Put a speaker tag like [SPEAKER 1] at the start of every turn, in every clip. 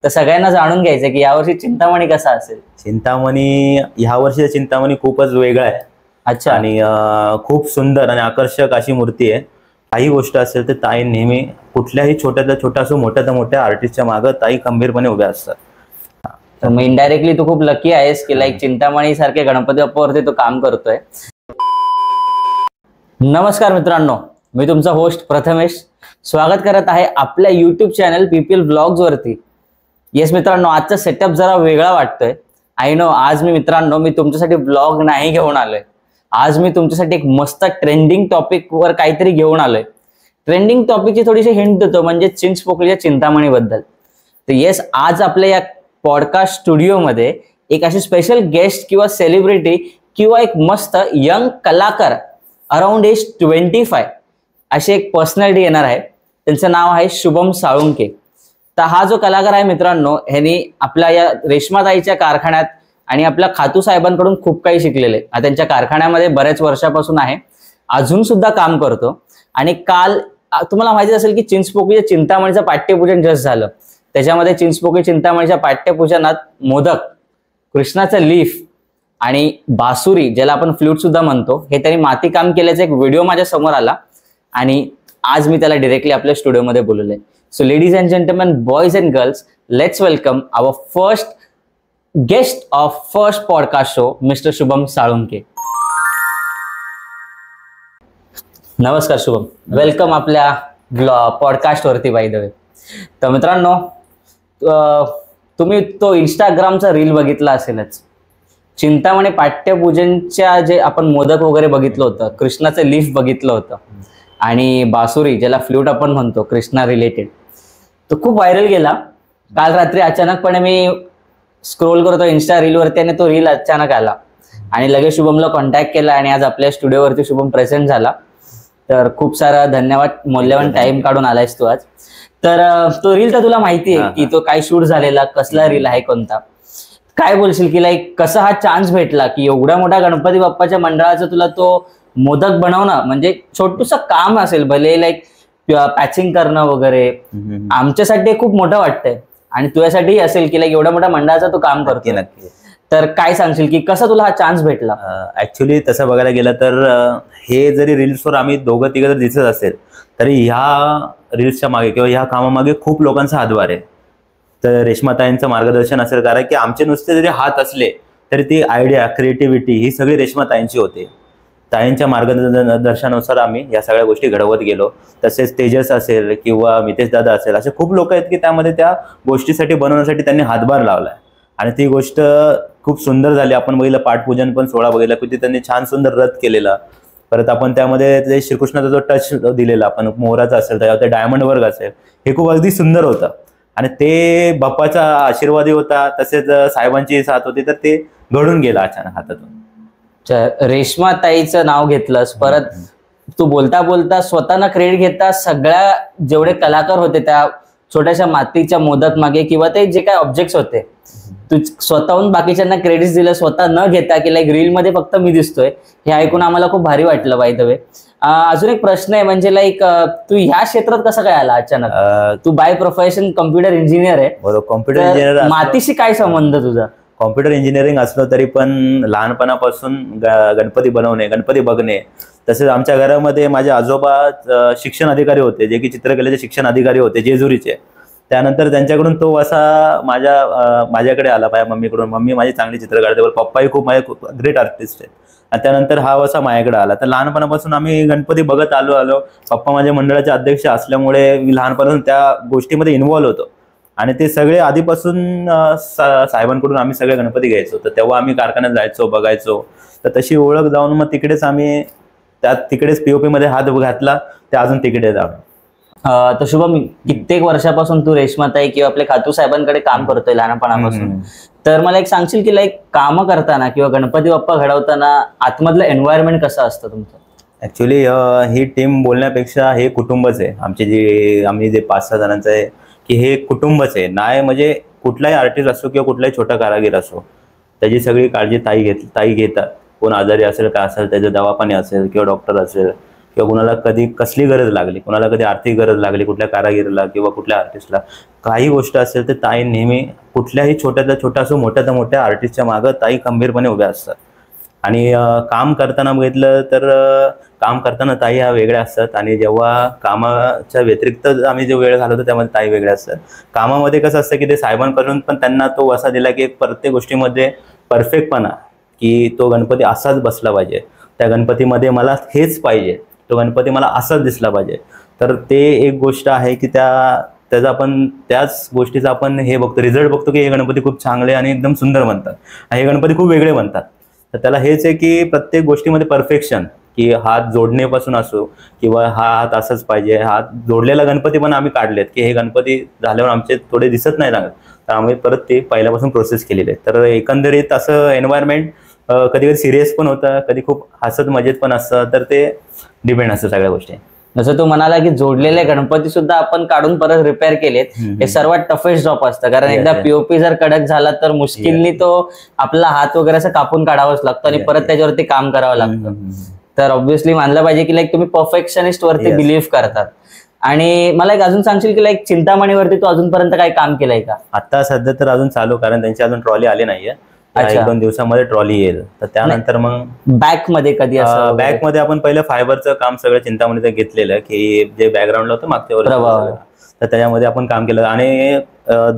[SPEAKER 1] तर सगळ्यांना जाणून घ्यायचं की यावर्षी चिंतामणी कसा असेल.
[SPEAKER 2] चिंतामणी ह्या वर्षीचा चिंतामणी खूपच वेगळा आहे.
[SPEAKER 1] अच्छा.
[SPEAKER 2] आणि खूप सुंदर आणि आकर्षक अशी मूर्ती आहे. काही गोष्ट असेल तर ताई नेहमी कुठल्याही छोट्यातल्या छोटा असो मोठ्यातल्या मोठ्या आर्टिस्टच्या मागे ताई खंबीरपणे उभ्या असतात.
[SPEAKER 1] तर मग इनडायरेक्टली तू खूप लकी आहेस की लाईक चिंतामणी सारखे गणपती बाप्पावरती तू काम करतोय. नमस्कार मित्रांनो, मी तुमचा होस्ट प्रथमेश स्वागत करत आहे आपल्या युट्यूब चॅनल पीपीएल ब्लॉग्स वरती. येस मित्रांनो, आजचा सेटअप जरा वेगळा वाटतोय. आय नो, आज मी तुमच्यासाठी ब्लॉग नाही घेऊन आलोय. आज मी तुमच्यासाठी एक मस्त ट्रेंडिंग टॉपिक वर काहीतरी घेऊन आलोय. ट्रेंडिंग टॉपिकची थोडीशी हिंट देतो, म्हणजे चिंचपोकळीच्या चिंतामणी बद्दल. तर येस, आज आपल्या या पॉडकास्ट स्टुडिओमध्ये एक अशी स्पेशल गेस्ट किंवा सेलिब्रिटी किंवा एक मस्त यंग कलाकार अराउंड एज 25 अशी एक पर्सनॅलिटी येणार आहे. त्यांचं नाव आहे शुभम साळुंके. तर हा जो कलाकार आहे मित्रांनो, ह्यांनी आपल्या या रेश्माताईच्या कारखान्यात आणि आपल्या खातू साहेबांकडून खूप काही शिकलेले. त्यांच्या कारखान्यामध्ये बऱ्याच वर्षापासून आहे, अजून सुद्धा काम करतो. आणि काल तुम्हाला माहिती असेल की चिंचपोकळीच्या चिंतामणीचं पाठ्यपूजन जस्ट झालं. त्याच्यामध्ये चिंचपोकळी चिंतामणीच्या पाठ्यपूजनात मोदक, कृष्णाचं लीफ आणि बासुरी, ज्याला आपण फ्लूट सुद्धा म्हणतो, हे त्यांनी माती काम केल्याचा एक व्हिडिओ माझ्या समोर आला आणि आज मी त्याला डिरेक्टली आपल्या स्टुडिओमध्ये बोलवलंय. So ladies and gentleman, boys and girls, let's welcome our first guest of first podcast show, mister Shubham Salunke. नमस्कार शुभम, वेलकम आपल्या पॉडकास्ट वरती. बाय द वे, तर मित्रांनो, तुम्ही तो इंस्टाग्रामचा रील बघितला असेलच. चिंतामणी पाठ्यपूजनच्या जे आपण मोदक वगैरे बघितलं होतं, कृष्णाचं लीफ बघितलं होतं आणि बासुरी, ज्याला फ्लूट आपण म्हणतो, कृष्णा रिलेटेड, तो खूप व्हायरल गेला. काल रात्री अचानकपणे मी स्क्रोल करतो इंस्टा रीलवरती आणि तो रील अचानक आला आणि लगेच शुभमला कॉन्टॅक्ट केला आणि आज आपल्या स्टुडिओवरती शुभम प्रेझेंट झाला. तर खूप सारा धन्यवाद, मौल्यवान टाइम काढून आलायस तू आज. तर तो रील तर तुला माहिती आहे की तो काय शूट झालेला, कसला रील आहे, कोणता, काय बोलशील की लाईक कसा हा चान्स भेटला की एवढ्या मोठ्या गणपती बाप्पाच्या मंडळाचं तुला तो मोदक बनवणं, म्हणजे छोटूसं काम असेल भले, लाईक पॅचिंग करणं वगैरे, आमच्यासाठी खूप मोठं वाटतंय आणि तुझ्यासाठीही असेल की लाईक एवढ्या मोठ्या मंडळाचं तू काम करतो.
[SPEAKER 2] नक्की.
[SPEAKER 1] तर काय सांगशील की कसा तुला हा चान्स भेटला?
[SPEAKER 2] ऍक्च्युली तसं बघायला गेलं तर हे जरी रील्सवर आम्ही दोघं तिघं जर दिसत असेल तरी ह्या रील्सच्या मागे किंवा ह्या कामामागे खूप लोकांचा हातभार आहे. तर रेश्माताईंचं मार्गदर्शन असेल, कारण की आमचे नुसते जरी हात असले तरी ती आयडिया, क्रिएटिव्हिटी ही सगळी रेश्माताईंची होती. ताईंच्या मार्गदर्शनानुसार आम्ही या सगळ्या गोष्टी घडवत गेलो. तसेच तेजस असेल किंवा मितेश दादा असेल, असे खूप लोक आहेत की त्यामध्ये त्या गोष्टीसाठी बनवण्यासाठी त्यांनी हातभार लावलाय आणि ती गोष्ट खूप सुंदर झाली. आपण बघितलं पाठपूजन पण सोहळा बघितला की त्यांनी छान सुंदर रथ केलेला. परत आपण त्यामध्ये ते श्रीकृष्णाचा जो टच दिलेला, आपण मोहराचा असेल, त्यावर डायमंड वर्क असेल, हे खूप अगदी सुंदर होतं आणि ते बाप्पाचा आशीर्वादही होता, तसेच साहेबांची साथ होती. तर ते घडून गेलं अचानक हातातून.
[SPEAKER 1] रेश्माताईचं नाव घेतलंस, परत तू बोलता बोलता स्वतःना क्रेडिट घेता सगळ्या जेवढे कलाकार होते त्या छोट्याशा मातीच्या मोदक मागे किंवा ते जे काही ऑब्जेक्ट्स होते, तू स्वतःहून बाकीच्यांना क्रेडिट दिलं स्वतः न घेता की लाईक रील मध्ये फक्त मी दिसतोय. हे ऐकून आम्हाला खूप भारी वाटलं. बाय द वे, अजून एक प्रश्न आहे, म्हणजे लाईक तू ह्या क्षेत्रात कसं काय आला अचानक? तू बाय प्रोफेशन कम्प्युटर इंजिनियर आहे.
[SPEAKER 2] बरोबर, कॉम्प्युटर इंजिनियर.
[SPEAKER 1] मातीशी काय संबंध तुझा?
[SPEAKER 2] कॉम्प्युटर इंजिनिअरिंग असलं तरी पण लहानपणापासून गणपती बनवणे, गणपती बघणे. तसेच आमच्या घरामध्ये माझे आजोबा शिक्षण अधिकारी होते, जे की चित्रकलेचे शिक्षण अधिकारी होते जेजुरीचे. त्यानंतर त्यांच्याकडून तो असा माझ्याकडे आला, माझ्या मम्मीकडून. मम्मी माझी चांगली चित्र काढते, पप्पाही खूप माझे ग्रेट आर्टिस्ट आहेत. आणि त्यानंतर हा असा माझ्याकडे आला. तर लहानपणापासून आम्ही गणपती बघत आलो. पप्पा माझ्या मंडळाचे अध्यक्ष असल्यामुळे मी लहानपणापासून त्या गोष्टीमध्ये इन्व्हॉल्व्ह होतो आणि ते सगळे आधीपासून साहेबांकडून आम्ही सगळे गणपती घ्यायचो. तर तेव्हा आम्ही कारखान्यात जायचो, बघायचो. तर तशी ओळख जाऊन मग तिकडेच आम्ही तिकडेच पीओपी मध्ये हात घातला, ते अजून तिकडे जाऊन.
[SPEAKER 1] तर शुभम, कित्येक वर्षापासून तू रेश्माताई किंवा आपल्या खातू साहेबांकडे काम करतोय लहानपणापासून. तर मला एक सांगशील की लाईक काम करताना किंवा गणपती बाप्पा घडवताना आतमधलं एन्व्हायरमेंट कसं असतं तुमचं?
[SPEAKER 2] ऍक्च्युली ही टीम बोलण्यापेक्षा हे कुटुंबच आहे. आम्ही जे 5-6 जणांचं आहे की हे कुटुंबच आहे. नाही म्हणजे कुठलाही आर्टिस्ट असो किंवा कुठलाही छोटा कारागीर असो, त्याची सगळी काळजी ताई घेतात. कोण आजारी असेल, काय असेल, त्याचं दवापाणी असेल किंवा डॉक्टर असेल किंवा कुणाला कधी कसली गरज लागली, कुणाला कधी आर्थिक गरज लागली, कुठल्या कारागिरीला किंवा कुठल्या आर्टिस्टला काही गोष्ट असेल तर ताई नेहमी कुठल्याही छोट्यातल्या छोट्या असो मोठ्यातल्या मोठ्या आर्टिस्टच्या मागं ताई खंबीरपणे उभ्या असतात. आणि काम करताना बघितलं तर काम करताना ताई ह्या वेगळ्या असतात आणि जेव्हा कामाच्या व्यतिरिक्त आम्ही जो वेळ घालवतो त्यामध्ये ताई वेगळ्या असतात. कामामध्ये कसं असतं की ते साहेबांकडून पण त्यांना तो वसा दिला की प्रत्येक गोष्टीमध्ये परफेक्टपणा, की तो गणपती असाच बसला पाहिजे, त्या गणपतीमध्ये मला हेच पाहिजे, तो गणपती मला असाच दिसला पाहिजे. तर ते एक गोष्ट आहे की त्याचा आपण त्याच गोष्टीचा आपण हे बघतो, रिझल्ट बघतो की हे गणपती खूप चांगले आणि एकदम सुंदर बनतात, हे गणपती खूप वेगळे बनतात. तर त्याला हेच आहे की प्रत्येक गोष्टीमध्ये परफेक्शन, की हात जोडण्यापासून असो किंवा हा हात असंच पाहिजे. हात जोडलेला गणपती पण आम्ही काढलेत की हे गणपती झाल्यावर आमचे थोडे दिसत नाही लागत, तर आम्ही परत ते पहिल्यापासून प्रोसेस केलेले. तर एकंदरीत असं एन्व्हायरमेंट कधी कधी सिरियस पण होतं, कधी खूप हसत मजेत पण असतं, तर ते डिपेंड असतं सगळ्या गोष्टी.
[SPEAKER 1] जसं तू म्हणाला की जोडलेले गणपती सुद्धा आपण काढून परत रिपेअर केलेत, हे सर्वात टफेस्ट जॉब असतं, कारण एकदा पीओपी जर कडक झाला तर मुश्किलनी तो आपला हात वगैरे असं कापून काढावाच लागतो आणि परत त्याच्यावरती काम करावं लागतं. तर ऑब्व्हियसली मानलं पाहिजे की लाईक तुम्ही परफेक्शनिस्ट वरती बिलीव्ह करतात. आणि मला एक अजून सांगशील की लाईक चिंतामणीवरती तू अजूनपर्यंत काही काम केलंय का?
[SPEAKER 2] आता सध्या तर अजून चालू, कारण त्यांची अजून ट्रॉली आली नाहीये. 1-2 दिवसामध्ये ट्रॉली येईल, तर त्यानंतर मग
[SPEAKER 1] बॅक मध्ये कधी असं
[SPEAKER 2] बॅक मध्ये आपण पहिलं फायबरचं काम सगळं चिंतामणीचं घेतलेलं, की जे बॅकग्राऊंडला होतं मागच्या वर्षी, तर त्याच्यामध्ये आपण काम केलं. आणि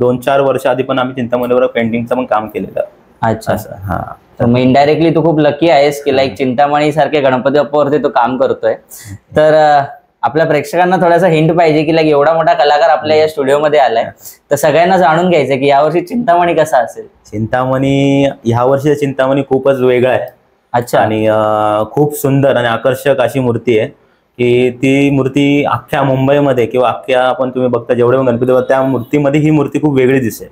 [SPEAKER 2] 2-4 वर्ष आधी पण आम्ही चिंतामणीवर पेंटिंगचं पण काम केलेलं.
[SPEAKER 1] अच्छा. हा, तर मग इनडायरेक्टली तू खूप लकी आहेस की लाईक चिंतामणी सारखे गणपती बाप्पावरती तू काम करतोय. तर आपल्या प्रेक्षकांना थोडासा हिंट पाहिजे की लाईक एवढा मोठा कलाकार आपल्या या स्टुडिओमध्ये आलाय, तर सगळ्यांना जाणून घ्यायचं की यावर्षी चिंतामणी कसा असेल.
[SPEAKER 2] चिंतामणी ह्या वर्षी चिंतामणी खूपच वेगळा आहे.
[SPEAKER 1] अच्छा.
[SPEAKER 2] आणि खूप सुंदर आणि आकर्षक अशी मूर्ती आहे, की ती मूर्ती अख्ख्या मुंबईमध्ये किंवा अख्ख्या आपण तुम्ही बघता जेवढे गणपती त्या मूर्तीमध्ये ही मूर्ती खूप वेगळी दिसेल,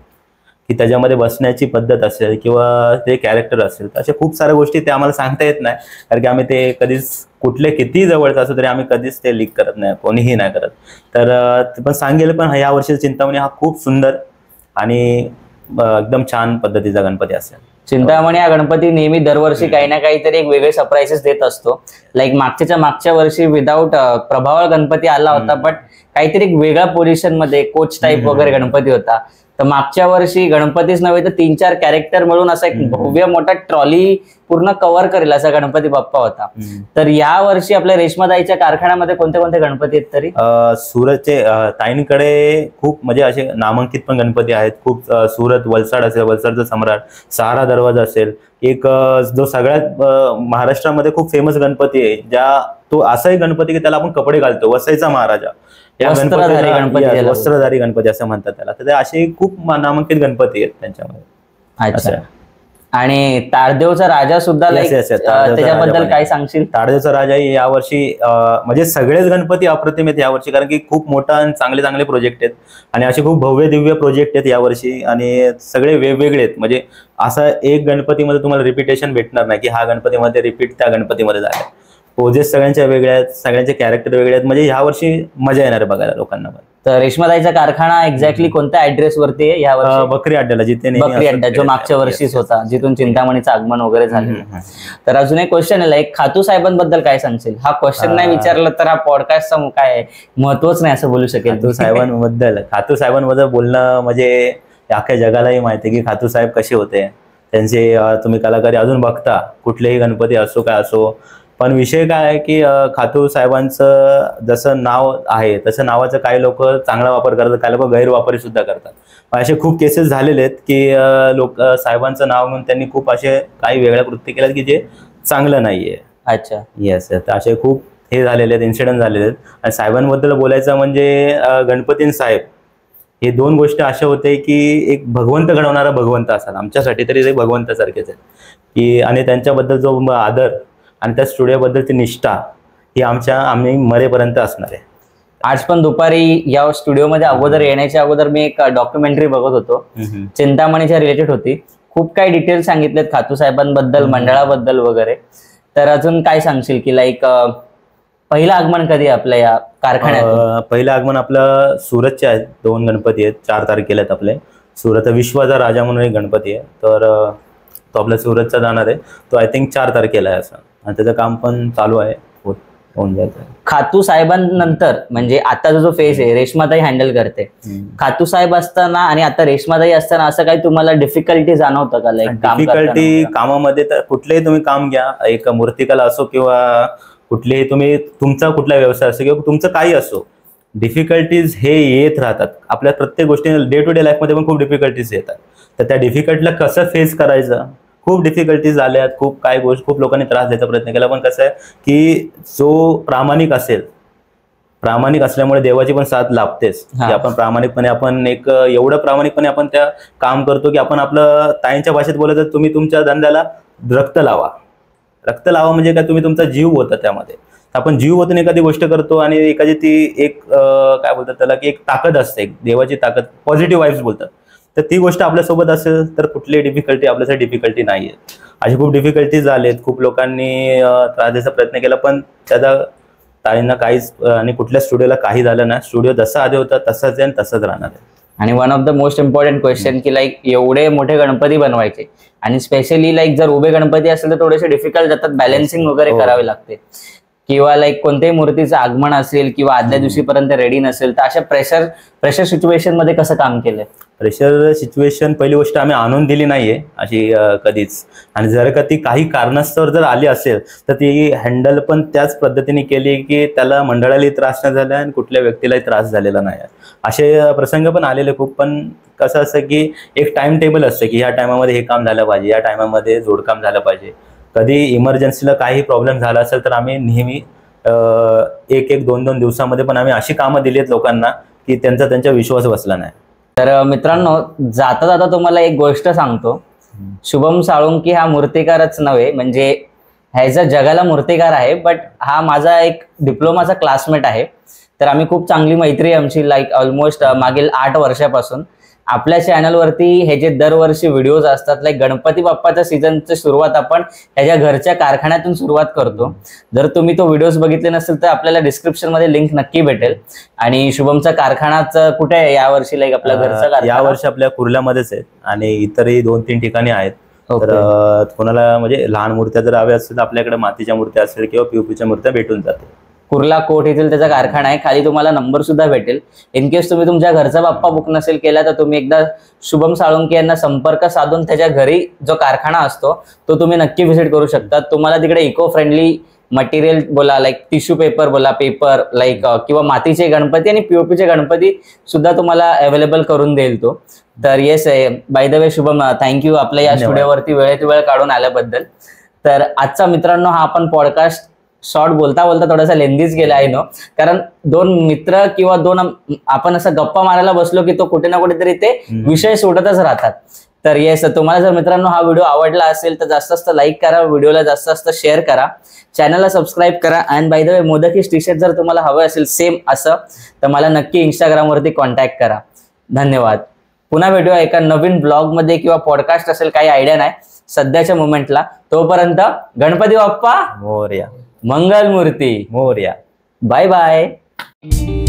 [SPEAKER 2] की त्याच्यामध्ये बसण्याची पद्धत असेल किंवा ते कॅरेक्टर असेल, अशा खूप साऱ्या गोष्टी ते आम्हाला सांगता येत नाही, कारण की आम्ही ते कधीच कुठले किती जवळचं असो तरी आम्ही कधीच ते लीक करत नाही, कोणीही नाही करत. तर पण सांगेल, पण ह्या वर्षी चिंतामणी हा खूप सुंदर आणि एकदम छान पद्धतीचा गणपती असेल.
[SPEAKER 1] चिंतामणी हा गणपती नेहमी दरवर्षी काही ना काहीतरी एक वेगळे सरप्राईजेस देत असतो. लाईक मागच्या वर्षी विदाऊट प्रभावळ गणपती आला होता, बट काहीतरी एक वेगळ्या पोझिशन मध्ये कोच टाईप वगैरे गणपती होता. तर मागच्या वर्षी गणपतीच नव्हे तर 3-4 कॅरेक्टर मिळून असा एक भव्य मोठा ट्रॉली पूर्ण कव्हर करेल असा गणपती बाप्पा होता. तर या वर्षी आपल्या रेश्माताईच्या कारखान्यामध्ये कोणते कोणते गणपती आहेत तरी?
[SPEAKER 2] सुरतचे ताईंकडे खूप म्हणजे असे नामांकित पण गणपती आहेत खूप. सुरत, वलसाड असेल, वलसाडचा सम्राट, सहारा दरवाजा असेल, एक जो सगळ्यात महाराष्ट्रामध्ये खूप फेमस गणपती आहे, तो असाही गणपती की त्याला आपण कपडे घालतो, वसईचा महाराजा, वस्त्रधारी गणपती असं म्हणतात त्याला. तर असे खूप नामांकित गणपती आहेत त्यांच्यामध्ये.
[SPEAKER 1] अच्छा. आणि ताडदेवचा राजा सुद्धा त्याच्याबद्दल काय सांगशील?
[SPEAKER 2] ताडदेवचा राजा यावर्षी म्हणजे सगळेच गणपती अप्रतिम आहेत यावर्षी, कारण की खूप मोठा आणि चांगले चांगले प्रोजेक्ट आहेत आणि असे खूप भव्य दिव्य प्रोजेक्ट आहेत यावर्षी आणि सगळे वेगवेगळे आहेत. म्हणजे असा एक गणपतीमध्ये तुम्हाला रिपिटेशन भेटणार नाही की हा गणपतीमध्ये रिपीट त्या गणपतीमध्ये झाला. पोजेस सगळ्यांच्या वेगळ्या आहेत, सगळ्यांचे कॅरेक्टर वेगळे आहेत, म्हणजे ह्या वर्षी मजा येणार आहे बघायला लोकांना.
[SPEAKER 1] तर रेश्माताईचा कारखाना एक्झॅक्टली कोणत्या ऍड्रेस वरती आहे यावर्षी?
[SPEAKER 2] बकरी अड्ड्याला, जिथे
[SPEAKER 1] बकरी अड्डा जो मागच्या वर्षीच होता, जिथून चिंतामणीचं आगमन वगैरे झालं. तर अजून एक क्वेश्चन आहे, लाईक खातू साहेबांबद्दल काय सांगशील? हा क्वेश्चन नाही विचारलं तर हा पॉडकास्टचं काय महत्वच नाही असं बोलू शकेल.
[SPEAKER 2] खातू साहेबांबद्दल बोलणं म्हणजे अख्ख्या जगालाही माहिती आहे की खातू साहेब कसे होते. त्यांचे तुम्ही कलाकारी अजून बघता, कुठलेही गणपती असो काय असो. पण विषय काय आहे की खातू साहेबांचं जसं नाव आहे तसं नावाचं काही लोक चांगला वापर करतात, काही लोक गैरवापरी सुद्धा करतात. असे खूप केसेस झालेले आहेत की लोक साहेबांचं नाव म्हणून त्यांनी खूप असे काही वेगळ्या कृत्य केल्यात की जे चांगलं नाहीये.
[SPEAKER 1] अच्छा.
[SPEAKER 2] येस, तर असे खूप हे झालेले आहेत, इन्सिडेंट झालेले आहेत. आणि साहेबांबद्दल बोलायचं म्हणजे गणपती साहेब हे दोन गोष्टी अशा होते की एक भगवंत घडवणारा भगवंत असाल, आमच्यासाठी तरी ते भगवंतासारखेच आहेत की. आणि त्यांच्याबद्दल जो आदर आणि त्या स्टुडिओबद्दलची निष्ठा ही आम्ही मरेपर्यंत असणार आहे.
[SPEAKER 1] आज पण दुपारी या स्टुडिओमध्ये अगोदर येण्याच्या अगोदर मी एक डॉक्युमेंटरी बघत होतो, चिंतामणीच्या रिलेटेड होती. खूप काही डिटेल्स सांगितलेत खातू साहेबांबद्दल, मंडळाबद्दल वगैरे. तर अजून काय सांगशील की लाईक पहिलं आगमन कधी आपल्या या कारखान्यात?
[SPEAKER 2] पहिलं आगमन आपलं सुरतचे आहेत, 2 गणपती आहेत, 4 तारखेला आहेत आपले. सुरत विश्वाचा राजा म्हणून एक गणपती आहे, तर तो आपल्या सुरतचा जाणार आहे. तो आय थिंक 4 तारखेला आहे असं, आणि त्याचं काम पण चालू आहे. होऊन जातं.
[SPEAKER 1] खातू साहेबांनंतर म्हणजे आता जो फेज आहे रेश्माताई हँडल करते. खातू साहेब असताना आणि आता रेश्माताई असताना असं काही तुम्हाला डिफिकल्टी जाणवतं का? लाईक
[SPEAKER 2] डिफिकल्टी कामामध्ये तर कुठलेही तुम्ही काम घ्या, एक मूर्तिकला असो किंवा कुठलेही तुम्ही तुमचा कुठला व्यवसाय असो किंवा तुमचं काही असो, डिफिकल्टीज हे येत राहतात. आपल्या प्रत्येक गोष्टी डे टू डे लाईफमध्ये पण खूप डिफिकल्टीज येतात. तर त्या डिफिकल्टीला कसं फेस करायचं, खूप डिफिकल्टीज आल्यात, खूप लोकांनी त्रास द्यायचा प्रयत्न केला. पण कसं आहे की जो प्रामाणिक असेल, प्रामाणिक असल्यामुळे देवाची पण साथ लाभतेच की आपण प्रामाणिकपणे आपण एवढं प्रामाणिकपणे आपण त्या काम करतो की आपण आपलं ताईंच्या भाषेत बोलत तर तुम्ही तुमच्या धंद्याला रक्त लावा. रक्त लावा म्हणजे काय, तुम्ही तुमचा जीव होता त्यामध्ये. आपण जीव ओतून एखादी गोष्ट करतो आणि एखादी ती एक काय बोलतात त्याला की एक ताकद असते, एक देवाची ताकद, पॉझिटिव्ह वाईब्स बोलतात. तर ती गोष्ट आपल्यासोबत असेल तर कुठलीही डिफिकल्टी आपल्यासाठी डिफिकल्टी नाही आहे. अशी खूप डिफिकल्टीज झालेत, खूप लोकांनी त्रास द्यायचा प्रयत्न केला, पण त्याचा ताईंना काहीच आणि कुठल्या स्टुडिओला काही झालं ना. स्टुडिओ जसा आधी होता तसाच आहे आणि तसंच राहणार आहे.
[SPEAKER 1] आणि one of the most important question की लाईक एवढे मोठे गणपती बनवायचे आणि स्पेशली लाईक जर उभे गणपती असेल तर थोडेसे डिफिकल्ट जातात, बॅलन्सिंग वगैरे करावे लागते. किंवा लाईक कोणत्याही मूर्तीचं आगमन असेल किंवा आदल्या दिवशीपर्यंत रेडी नसेल तर अशा प्रेशर सिच्युएशन मध्ये कसं काम केलंय?
[SPEAKER 2] प्रेशर सिच्युएशन पहिली गोष्ट आम्ही आणून दिली नाहीये अशी कधीच. आणि जर का ती काही कारणास्तव जर आली असेल तर ती हँडल पण त्याच पद्धतीने केली की त्याला मंडळालाही त्रास नाही झाला आणि कुठल्या व्यक्तीलाही त्रास झालेला नाही. असे प्रसंग पण आलेले खूप. पण कसं असतं की एक टाइम टेबल असतं की ह्या टायमामध्ये हे काम झालं पाहिजे, या टायमामध्ये जोडकाम झालं पाहिजे. कधी इमर्जन्सीला काही प्रॉब्लेम झाला असेल तर आम्ही नेहमी 1-2 दिवसामध्ये पण आम्ही अशी कामं दिली आहेत लोकांना की त्यांचा विश्वास बसला नाही.
[SPEAKER 1] तर मित्रांनो, जाता जाता तुम्हाला एक गोष्ट सांगतो. शुभम साळुंकी हा मूर्तिकारच नव्हे, म्हणजे ह्याचा जगाला मूर्तिकार आहे, बट हा माझा एक डिप्लोमाचा क्लासमेट आहे. तर आम्ही खूप चांगली मैत्री आमची, लाईक ऑलमोस्ट मागील 8 वर्षापासून. आपल्या चॅनलवरती हे जे दरवर्षी व्हिडिओज असतात, लाईक गणपती बाप्पाच्या सीझनची सुरुवात आपण ह्याच्या घरच्या कारखान्यातून सुरुवात करतो. जर तुम्ही तो व्हिडिओज बघितले नसेल तर आपल्याला डिस्क्रिप्शन मध्ये लिंक नक्की भेटेल. आणि शुभमचा कारखानाच कुठे आहे यावर्षी? लाईक आपल्या घरचा कारखाना
[SPEAKER 2] यावर्षी आपल्या कुर्ल्यामध्येच आहे आणि इतरही 2-3 ठिकाणी आहेत. तर कोणाला म्हणजे लहान मूर्त्या जर हव्या असतील तर आपल्याकडे मातीच्या मूर्त्या असेल किंवा पीओपीच्या मूर्त्या भेटून जाते.
[SPEAKER 1] कुर्ला कोट येथील त्याचा कारखाना आहे. खाली तुम्हाला नंबर सुद्धा भेटेल. इन केस तुम्ही तुमच्या घरचा बाप्पा बुक नसेल केला तर तुम्ही एकदा शुभम साळुंके यांना संपर्क साधून त्याच्या घरी जो कारखाना असतो तो तुम्ही नक्की व्हिजिट करू शकता. तुम्हाला तिकडे इको फ्रेंडली मटेरियल बोला, लाईक टिश्यू पेपर बोला, पेपर लाईक किंवा मातीचे गणपती आणि पीओपीचे गणपती सुद्धा तुम्हाला अवेलेबल करून देईल तो. तर yes, bye the way Shubham, thank you आपल्या या स्टुडिओवरती वेळेत वेळ काढून आल्याबद्दल. तर आजचा मित्रांनो हा आपण पॉडकास्ट शॉर्ट बोलता बोलता थोडासा लेंदीच गेला आहे नो, कारण 2 मित्र किंवा 2 आपण असं गप्पा मारायला बसलो की तो कुठे ना कुठेतरी ते विषय सोडतच राहतात. तर येस, तुम्हाला जर मित्रांनो हा व्हिडिओ आवडला असेल तर जास्त जास्त लाईक करा, व्हिडिओला जास्त जास्त शेअर करा, चॅनलला सबस्क्राईब करा. अँड बाय द वे, मोदकीस टी शर्ट जर तुम्हाला हवं असेल सेम असं तर मला नक्की इंस्टाग्रामवरती कॉन्टॅक्ट करा. धन्यवाद. पुन्हा भेटूया एका नवीन ब्लॉगमध्ये किंवा पॉडकास्ट असेल, काही आयडिया नाही सध्याच्या मोमेंटला. तोपर्यंत गणपती बाप्पा
[SPEAKER 2] मोरया,
[SPEAKER 1] मंगल मूर्ती
[SPEAKER 2] मोरया.
[SPEAKER 1] Bye bye.